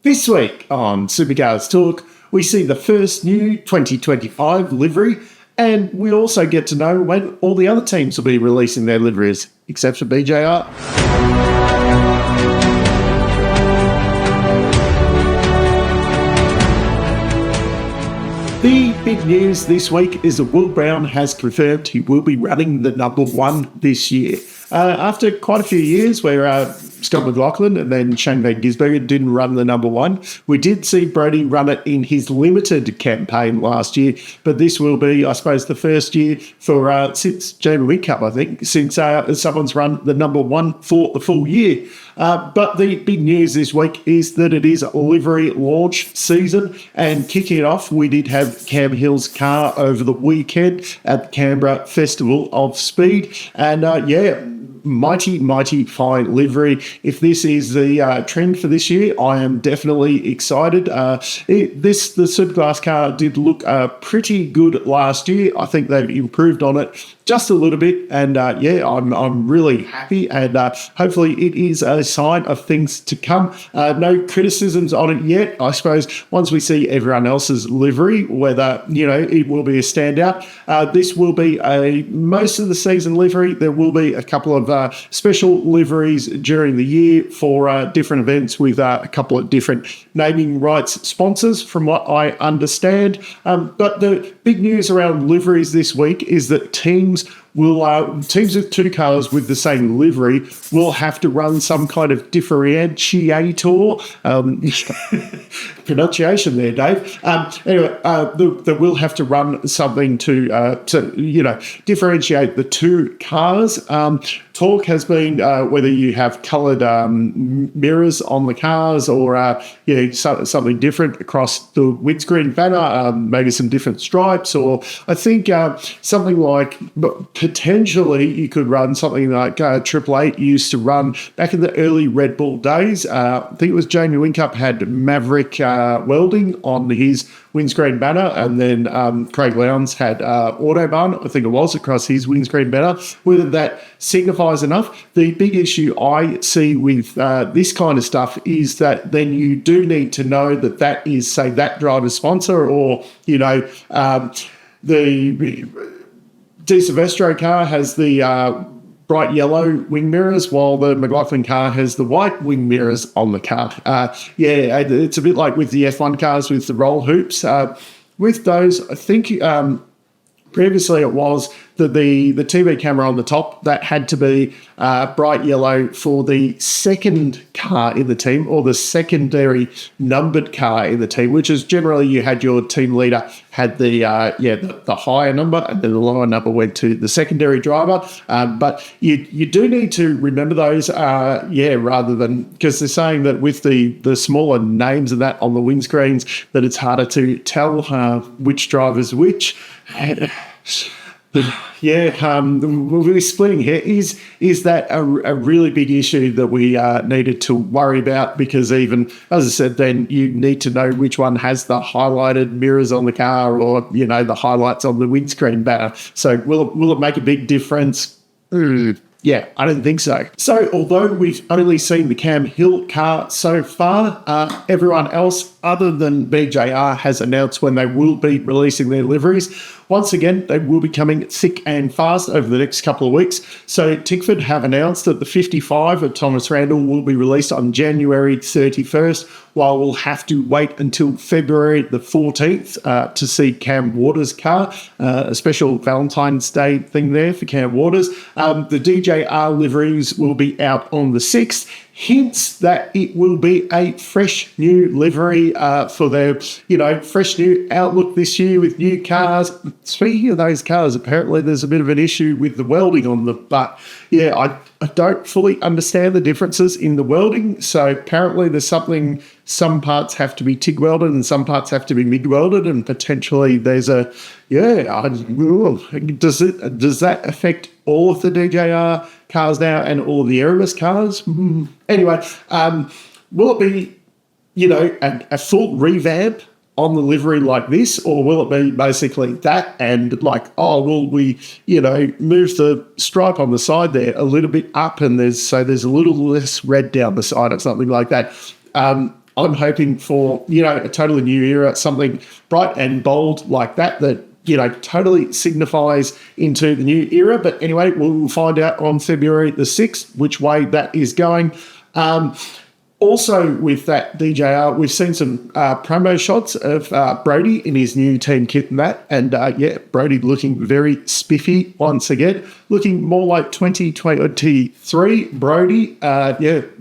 This week on Supercars Torque, we see the first new 2025 livery, and we also get to know when all the other teams will be releasing their liveries, except for BJR. The big news this week is that Will Brown has confirmed he will be running the number one this year. After quite a few years where Scott McLaughlin and then Shane Van Gisbergen didn't run the number one, we did see Brody run it in his limited campaign last year, but this will be, I suppose, the first year for since Jamie Whitcup, I think, since someone's run the number one for the full year. But the big news this week is that it is a livery launch season, and kicking it off, we did have Cam Hill's car over the weekend at the Canberra Festival of Speed, and mighty fine livery. If this is the trend for this year, I am definitely excited. The Superglass car did look pretty good last year. I think they've improved on it just a little bit, and I'm really happy, and hopefully it is a sign of things to come. No criticisms on it yet. I suppose once we see everyone else's livery, whether it will be a standout. This will be a most of the season livery. There will be a couple of special liveries during the year for different events with a couple of different naming rights sponsors, from what I understand. But the big news around liveries this week is that teams with two cars with the same livery will have to run some kind of differentiator. Pronunciation there, Dave. They will have to run something to differentiate the two cars. Talk has been whether you have coloured mirrors on the cars or something different across the windscreen banner, maybe some different stripes, or I think something like potentially you could run something like Triple Eight used to run back in the early Red Bull days. I think it was Jamie Whitcup had Maverick welding on his windscreen banner, and then Craig Lowndes had Autobahn, I think it was, across his windscreen banner. Whether that signifies enough, the big issue I see with this kind of stuff is that then you do need to know that is, say, that driver's sponsor, or the De Silvestro car has the bright yellow wing mirrors, while the McLaughlin car has the white wing mirrors on the car. It's a bit like with the F1 cars with the roll hoops. With those, I think previously it was that the TV camera on the top, that had to be bright yellow for the second car in the team, or the secondary numbered car in the team, which is generally you had your team leader had the higher number, and then the lower number went to the secondary driver. But you do need to remember those, rather than, because they're saying that with the smaller names of that on the windscreens, that it's harder to tell which driver's which. We'll be splitting here. Is that a really big issue that we needed to worry about? Because even, as I said, then you need to know which one has the highlighted mirrors on the car, or the highlights on the windscreen banner. So will it make a big difference? Yeah, I don't think so. So although we've only seen the Cam Hill car so far, everyone else other than BJR has announced when they will be releasing their liveries. Once again, they will be coming thick and fast over the next couple of weeks. So Tickford have announced that the 55 of Thomas Randall will be released on January 31st, while we'll have to wait until February the 14th to see Cam Waters' car, a special Valentine's Day thing there for Cam Waters. The DJR liveries will be out on the 6th. Hints that it will be a fresh new livery for their, fresh new outlook this year with new cars. Speaking of those cars, apparently there's a bit of an issue with the welding on them, but I don't fully understand the differences in the welding. So apparently there's some parts have to be TIG welded and some parts have to be MIG welded, and potentially there's does that affect all of the DJR cars now and all of the Erebus cars? Anyway, will it be, a full revamp on the livery like this, or will it be basically that and will we, move the stripe on the side there a little bit up, and there's a little less red down the side or something like that? I'm hoping for, a totally new era, something bright and bold like that totally signifies into the new era. But anyway, we'll find out on February the 6th which way that is going. Also with that DJR, we've seen some promo shots of Brody in his new team kit and that. And Brody looking very spiffy once again, looking more like 2023 Brody.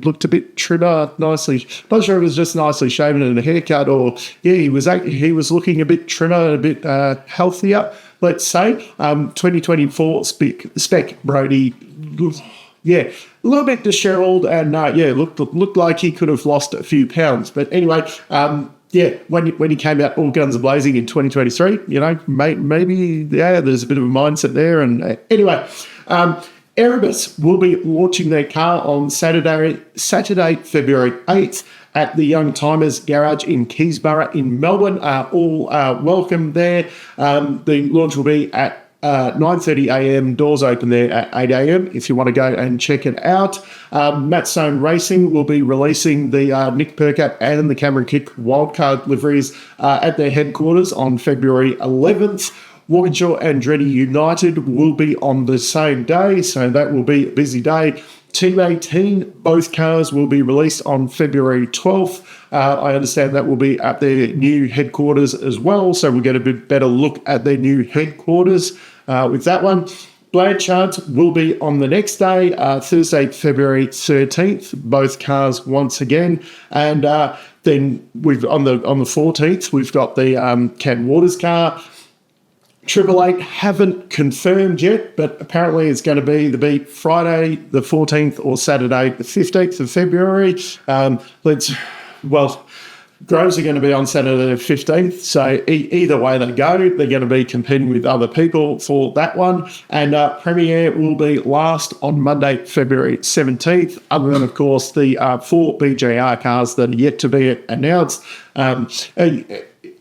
Looked a bit trimmer, nicely. Not sure if it was just nicely shaven and a haircut, or he was looking a bit trimmer, a bit healthier, let's say. 2024 spec Brody. A little bit disheveled and looked like he could have lost a few pounds. But anyway, when he came out all guns blazing in 2023, maybe there's a bit of a mindset there. And anyway, Erebus will be launching their car on Saturday, February 8th at the Young Timers Garage in Keysborough in Melbourne. All welcome there. The launch will be at 9:30 a.m. Doors open there at 8 a.m. if you want to go and check it out. Matt Stone Racing will be releasing the Nick Percat and the Cameron Kick wildcard liveries at their headquarters on February 11th. Walkinshaw and Dreddy United will be on the same day, so that will be a busy day. Team 18, both cars will be released on February 12th. I understand that will be at their new headquarters as well, so we'll get a bit better look at their new headquarters with that one. Blanchard's will be on the next day, Thursday, February 13th, both cars once again. And then on the 14th, we've got the Ken Waters car. 888 haven't confirmed yet, but apparently it's going to be Friday the 14th or Saturday the 15th of February. Groves are going to be on Saturday the 15th, so either way they go, they're going to be competing with other people for that one. And Premiere will be last on Monday, February 17th, other than, of course, the 4 BJR cars that are yet to be announced.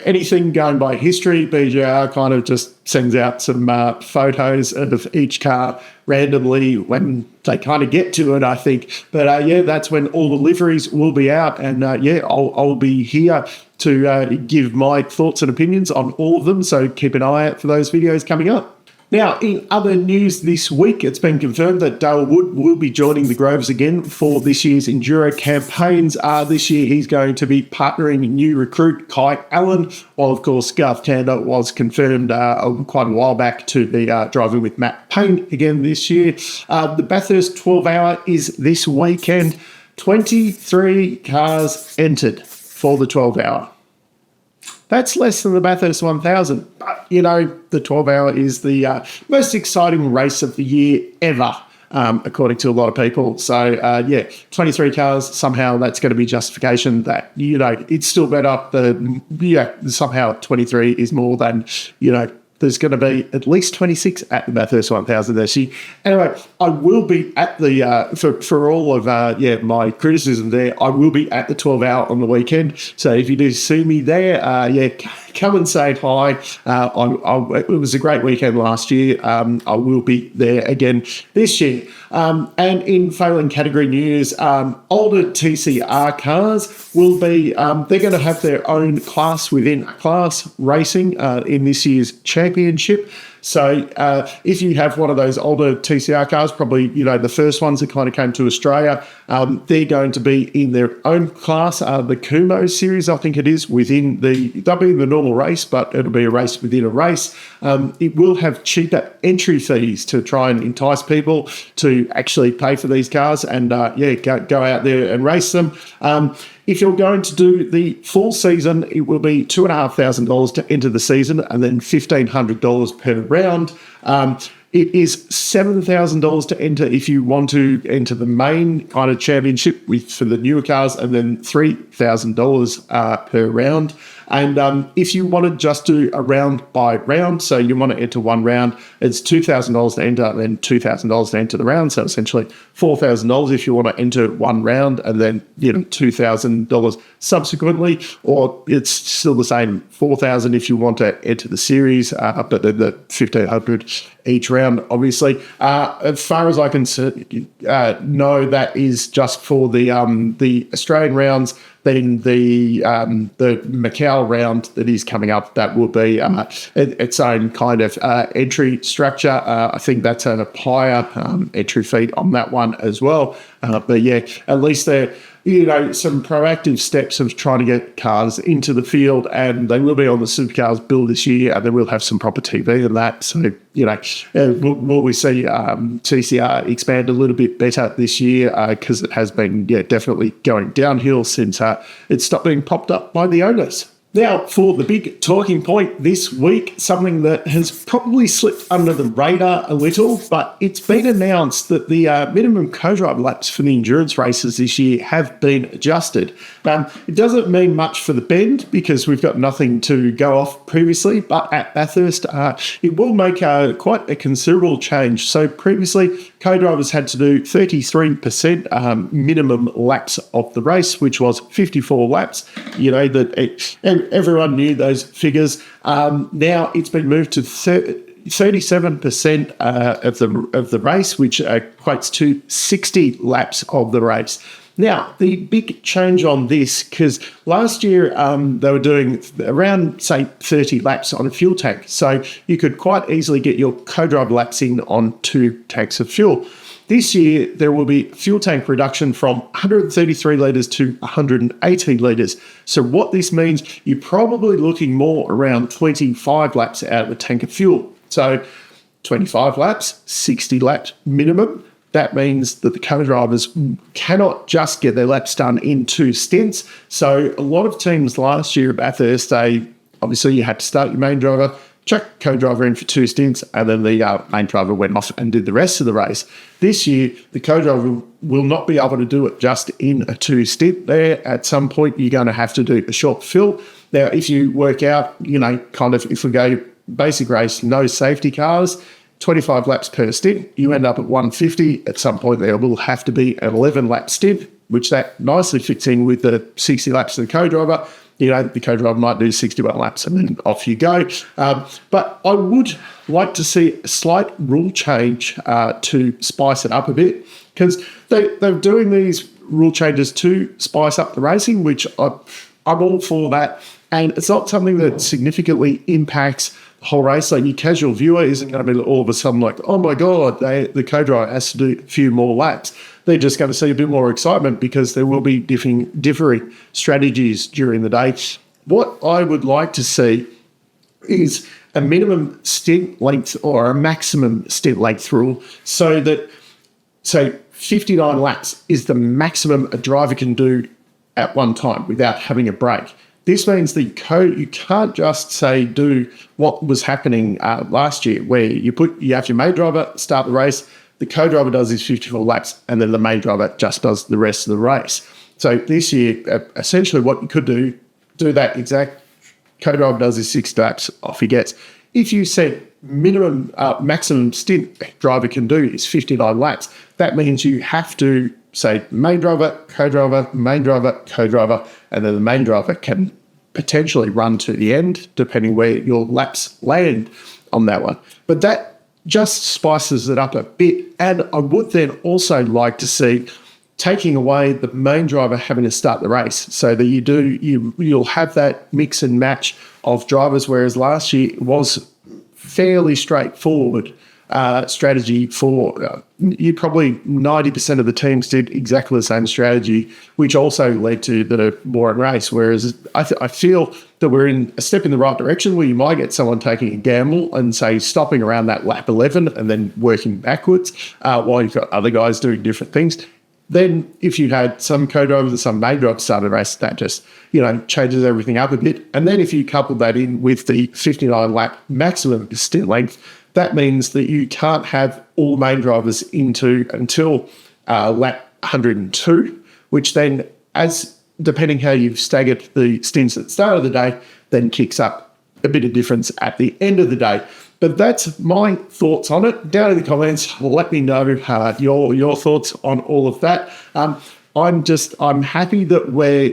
Anything going by history, BJR kind of just sends out some photos of each car randomly when they kind of get to it, I think. But that's when all the liveries will be out, and I'll be here to give my thoughts and opinions on all of them. So keep an eye out for those videos coming up. Now, in other news this week, it's been confirmed that Dale Wood will be joining the Groves again for this year's Enduro campaigns. This year, he's going to be partnering new recruit Kai Allen, while, of course, Garth Tander was confirmed quite a while back to be driving with Matt Payne again this year. The Bathurst 12-hour is this weekend. 23 cars entered for the 12-hour. That's less than the Bathurst 1000. But, the 12-hour is the most exciting race of the year ever, according to a lot of people. So, 23 cars, somehow that's going to be justification that, it's still better. Somehow 23 is more than, there's going to be at least 26 at the Bathurst 1000 this year. Anyway, I will be at the, for all of my criticism there, I will be at the 12-hour on the weekend. So if you do see me there, come and say hi. It was a great weekend last year. I will be there again this year. And in failing category news, older TCR cars will be, they're going to have their own class within class racing in this year's championship. So if you have one of those older TCR cars, probably, the first ones that kind of came to Australia, they're going to be in their own class. The Kumo series, I think it is, they'll be in the normal race, but it'll be a race within a race. It will have cheaper entry fees to try and entice people to actually pay for these cars and, go out there and race them. If you're going to do the full season, it will be $2,500 to enter the season and then $1,500 per round. It is $7,000 to enter if you want to enter the main kind of championship for the newer cars, and then $3,000 per round. And if you want to just do a round by round, so you want to enter one round, it's $2,000 to enter and then $2,000 to enter the round. So essentially $4,000 if you want to enter one round, and then $2,000 subsequently, or it's still the same $4,000 if you want to enter the series, but then the $1,500 each round. round, obviously. As far as I can know, that is just for the Australian rounds. Then the Macau round that is coming up, that will be its own kind of entry structure. I think that's a higher entry fee on that one as well. But yeah, at least they're, some proactive steps of trying to get cars into the field, and they will be on the Supercars bill this year, and they will have some proper TV and that. So, will we see TCR expand a little bit better this year, because it has been, definitely going downhill since it stopped being propped up by the owners. Now, for the big talking point this week, something that has probably slipped under the radar a little, but it's been announced that the minimum co-drive laps for the endurance races this year have been adjusted. It doesn't mean much for the Bend because we've got nothing to go off previously, but at Bathurst, it will make quite a considerable change. So previously, co-drivers had to do 33% minimum laps of the race, which was 54 laps. Everyone knew those figures. Now it's been moved to 37% of the race, which equates to 60 laps of the race. Now, the big change on this, because last year they were doing around, say, 30 laps on a fuel tank. So you could quite easily get your co-drive laps in on 2 tanks of fuel. This year, there will be fuel tank reduction from 133 litres to 118 litres. So what this means, you're probably looking more around 25 laps out of a tank of fuel. So 25 laps, 60 laps minimum. That means that the co-drivers cannot just get their laps done in 2 stints. So a lot of teams last year at Bathurst, obviously you had to start your main driver, chuck co-driver in for 2 stints, and then the main driver went off and did the rest of the race. This year, the co-driver will not be able to do it just in a 2 stint there. At some point, you're going to have to do a short fill. Now, if you work out, if we go basic race, no safety cars, 25 laps per stint, you end up at 150. At some point, there will have to be an 11-lap stint, which that nicely fits in with the 60 laps of the co-driver. The co-driver might do 61 laps and then off you go. But I would like to see a slight rule change to spice it up a bit, because they're doing these rule changes to spice up the racing, which I'm all for that. And it's not something that significantly impacts the whole race. Like, your casual viewer isn't going to be all of a sudden like, oh my God, the co-driver has to do a few more laps. They're just going to see a bit more excitement because there will be differing strategies during the day. What I would like to see is a minimum stint length or a maximum stint length rule, so that, 59 laps is the maximum a driver can do at one time without having a break. This means that you can't just do what was happening last year, where you have your main driver start the race, the co-driver does his 54 laps, and then the main driver just does the rest of the race. So this year, essentially what you could do that exact, co-driver does his 60 laps, off he gets. If you said maximum stint driver can do is 59 laps, that means you have to say main driver, co-driver, main driver, co-driver, and then the main driver can potentially run to the end, depending where your laps land on that one. But that just spices it up a bit. And I would then also like to see taking away the main driver having to start the race, so that you'll have that mix and match of drivers, whereas last year it was fairly straightforward strategy for you. Probably 90% of the teams did exactly the same strategy, which also led to the boring race. Whereas I feel that we're in a step in the right direction, where you might get someone taking a gamble and stopping around that lap 11 and then working backwards, while you've got other guys doing different things. Then if you had some co-drivers and some main drivers start the race, that just, changes everything up a bit. And then if you couple that in with the 59 lap maximum stint length, that means that you can't have all main drivers until lap 102, which then, depending how you've staggered the stints at the start of the day, then kicks up a bit of difference at the end of the day. But that's my thoughts on it. Down in the comments, let me know your thoughts on all of that. I'm happy that we're,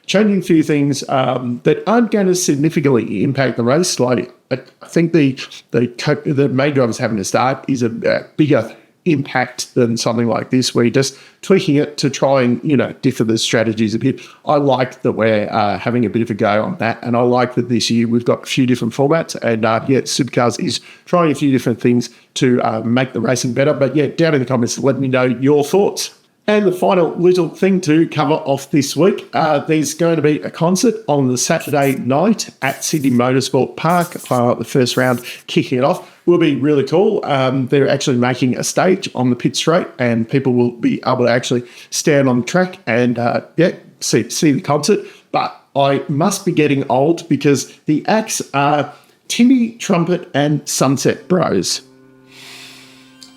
changing a few things that aren't going to significantly impact the race. Like, I think the main drivers having to start is a bigger impact than something like this, where you're just tweaking it to try and, differ the strategies a bit. I like that we're having a bit of a go on that, and I like that this year we've got a few different formats, and Supercars is trying a few different things to make the racing better. But down in the comments, let me know your thoughts. And the final little thing to cover off this week, there's going to be a concert on the Saturday night at Sydney Motorsport Park. The first round kicking it off will be really cool. They're actually making a stage on the pit straight, and people will be able to actually stand on the track and see the concert. But I must be getting old because the acts are Timmy Trumpet and Sunset Bros.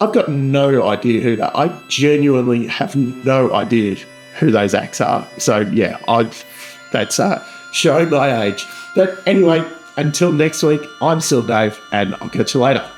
I've got no idea who that. I genuinely have no idea who those acts are. So that's showing my age. But anyway, until next week, I'm still Dave, and I'll catch you later.